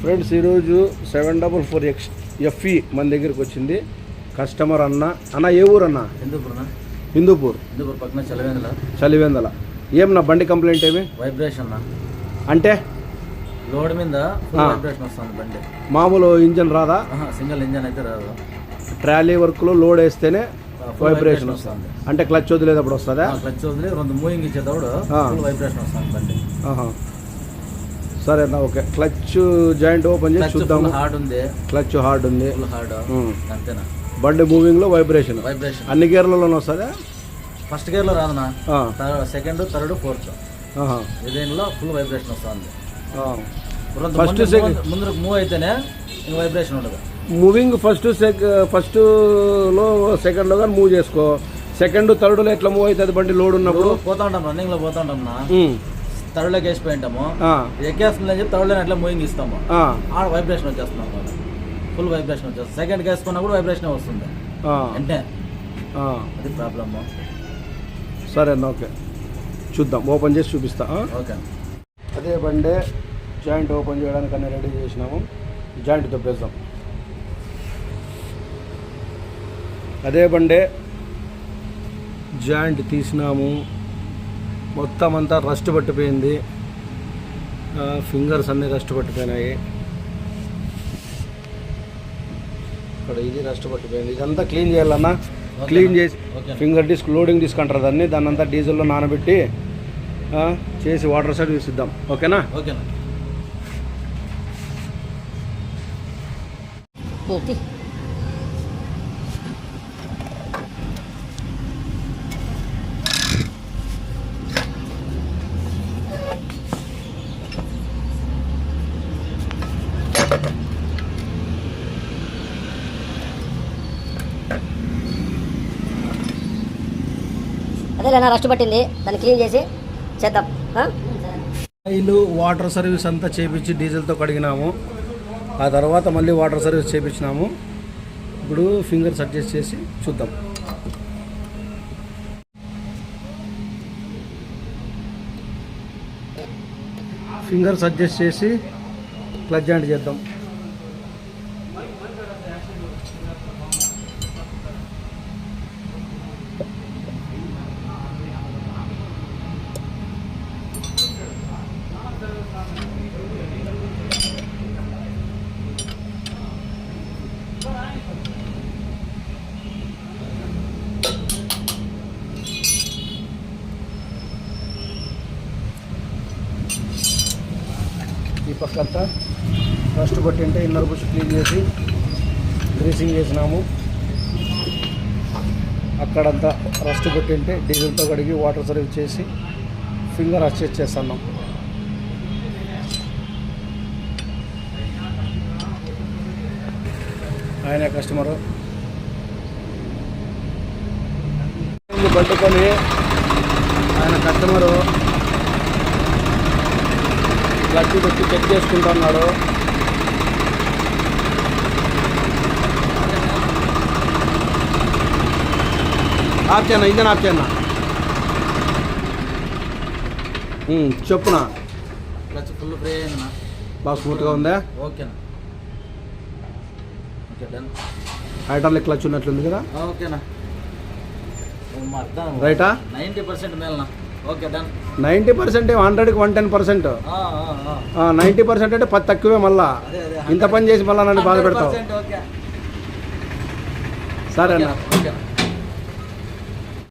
Friends ఈరోజు 744 FE మన దగ్గరికి వచ్చింది. కస్టమర్ అన్న ఏ ఊరు అన్న? హిందూపూర్ పక్కన చలివేందల. ఏమన్నా బండి కంప్లైంట్ ఏమి? వైబ్రేషన్ అంటే లోడ్ మీద వైబ్రేషన్ వస్తుంది బండి. మామూలు ఇంజన్ రాదా? సింగిల్ ఇంజన్ అయితే రాదు. ట్రాలీ వర్క్లో లోడ్ వేస్తేనే వైబ్రేషన్ వస్తుంది. అంటే క్లచ్ వదిలేటప్పుడు వస్తుందా? క్లచ్ వదిలే రెండు మూవింగ్ ఇచ్చేటప్పుడు వైబ్రేషన్ వస్తుంది బండి. సరే అన్న, ఓకే. క్లచ్ జాయింట్ ఓపెన్ చేసి చూద్దాము. హార్డ్ ఉంది, క్లచ్ హార్డ్ ఉంది, హార్డ్ అంతేనా. బండి మూవింగ్ లో వైబ్రేషన్ అన్ని గేర్లలోనే వస్తుందా? ఫస్ట్ గేర్ లో రాదనా, సెకండ్, థర్డ్, ఫోర్త్ ఇదేలో ఫుల్ వైబ్రేషన్ వస్తుంది. ఫస్ట్ ముందు మూవ్ అయితేనే వైబ్రేషన్ ఉండదు. మూవింగ్ ఫస్ట్ లో సెకండ్ లో కానీ మూవ్ చేసుకో. సెకండ్ థర్డ్ లో ఎట్లా మూవ్ అవుతుంది బండి లోడ్ ఉన్నప్పుడు? పోతా ఉంటాం, రన్నింగ్ లో పోతా ఉంటాం. థర్డ్ లోకి వేసిపోయింటాము, ఎక్కేస్తుందని చెప్పి థర్డ్ లో అట్లా మూవింగ్ ఇస్తాము. ఆడ వైబ్రేషన్ వచ్చేస్తున్నాం, ఫుల్ వైబ్రేషన్ వచ్చేస్తుంది. సెకండ్ వేసుకున్నా కూడా వైబ్రేషన్ వస్తుంది అంటే అది ప్రాబ్లమ్. సరే అన్న, ఓకే. చూద్దాం, ఓపెన్ చేసి చూపిస్తా. ఓకే. అదే బండి జాయింట్ ఓపెన్ చేయడానికి అన్నీ రెడీ చేసినాము. జాయింట్ దొబ్బేద్దాం. అదే బండి జాయింట్ తీసినాము. మొత్తం అంతా రస్ట్ పట్టిపోయింది. ఫింగర్స్ అన్నీ రస్ట్ పట్టిపోయినాయి. ఇక్కడ ఇది రస్ట్ పట్టిపోయింది. ఇదంతా క్లీన్ చేయాలన్నా. క్లీన్ చేసి ఫింగర్ డిస్క్, లోడింగ్ డిస్క్ అంటారు దాన్ని. దాన్ని అంతా డీజిల్లో నానబెట్టి చేసి వాటర్ సర్వీస్ ఇద్దాం. ఓకేనా? ఓకేనా. అదేనా రస్ట్ పట్టింది, దాన్ని క్లీన్ చేసి చేద్దాం. ఆయిల్ వాటర్ సర్వీస్ అంతా చేపించి డీజిల్తో కడిగినాము. ఆ తర్వాత మళ్ళీ వాటర్ సర్వీస్ చేపించినాము. ఇప్పుడు ఫింగర్స్ అడ్జస్ట్ చేసి చూద్దాం. ఫింగర్స్ అడ్జస్ట్ చేసి క్లచ్ జాయింట్ చేద్దాం. ఈ పక్కంతా రస్ట్ పట్టింటే ఇన్నర్ బుష్ క్లీన్ చేసి గ్రీసింగ్ చేసినాము. అక్కడంతా రస్ట్ పట్టింటే డీజిల్తో కడిగి వాటర్ సర్వీస్ చేసి ఫింగర్ అడ్జస్ట్ చేస్తున్నాం. ఆయన కస్టమరు పట్టుకొని ఆయన కస్టమరు గట్టి పెట్టి చెక్ చేసుకుంటున్నాడు. ఆఫ్ చేయనా, ఇంజన్ ఆఫ్ చేయనా? చెప్పునా. క్లచ్ ఫుల్ ఫ్రీ అయిందన్నా, బాగా స్మూత్గా ఉందా? ఓకేనా. Okay, done. హైడ్రాలిక్ క్లచ్ ఉన్నట్లుంది కదా? ఓకేనా. రైటా? 90% మేలనా. Okay, done. 90% 100కి 110%. 90% అంటే 10 తక్కువే. మళ్ళా ఇంత పని చేసి మళ్ళీ నన్ను బాధ పెడతావు. ఓకే, సరే అన్న. ఓకే.